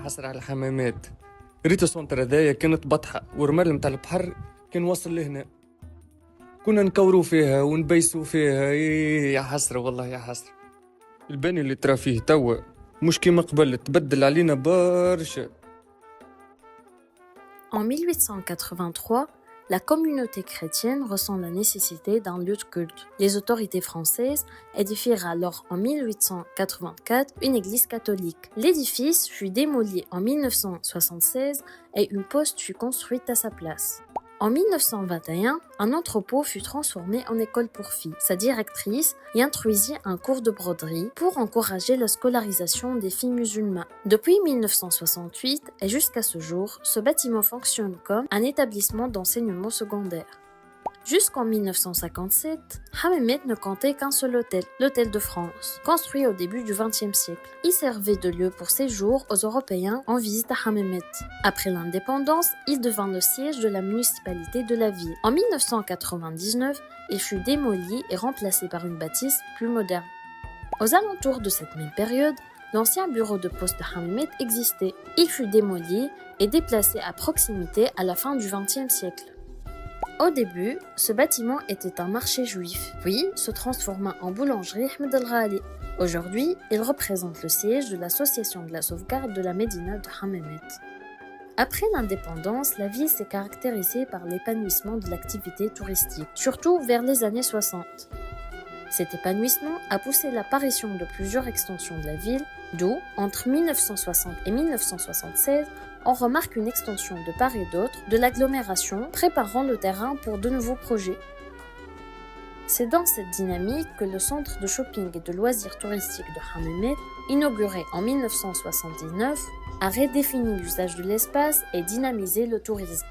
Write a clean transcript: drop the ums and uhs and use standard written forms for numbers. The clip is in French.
حسرة على الحمامات. ريت سونتر هذايا كانت بطحة والرمال متاع البحر كان واصل لهنا. كنا نكوروا فيها ونبيسوا فيها. يا حسرة والله يا حسرة. الباني اللي ترى فيه توا مش كيما قبل، تبدل علينا برشا. En 1883, la communauté chrétienne ressent la nécessité d'un lieu de culte. Les autorités françaises édifièrent alors en 1884 une église catholique. L'édifice fut démoli en 1976 et une poste fut construite à sa place. En 1921, un entrepôt fut transformé en école pour filles. Sa directrice y introduisit un cours de broderie pour encourager la scolarisation des filles musulmanes. Depuis 1968 et jusqu'à ce jour, ce bâtiment fonctionne comme un établissement d'enseignement secondaire. Jusqu'en 1957, Hammamet ne comptait qu'un seul hôtel, l'Hôtel de France, construit au début du XXe siècle. Il servait de lieu pour séjour aux Européens en visite à Hammamet. Après l'indépendance, il devint le siège de la municipalité de la ville. En 1999, il fut démoli et remplacé par une bâtisse plus moderne. Aux alentours de cette même période, l'ancien bureau de poste de Hammamet existait. Il fut démoli et déplacé à proximité à la fin du XXe siècle. Au début, ce bâtiment était un marché juif, puis se transforma en boulangerie Ahmed El-Ghali. Aujourd'hui, il représente le siège de l'association de la sauvegarde de la Médina de Hammamet. Après l'indépendance, la ville s'est caractérisée par l'épanouissement de l'activité touristique, surtout vers les années 60. Cet épanouissement a poussé l'apparition de plusieurs extensions de la ville, d'où, entre 1960 et 1976, on remarque une extension de part et d'autre de l'agglomération, préparant le terrain pour de nouveaux projets. C'est dans cette dynamique que le centre de shopping et de loisirs touristiques de Hammamet, inauguré en 1979, a redéfini l'usage de l'espace et dynamisé le tourisme.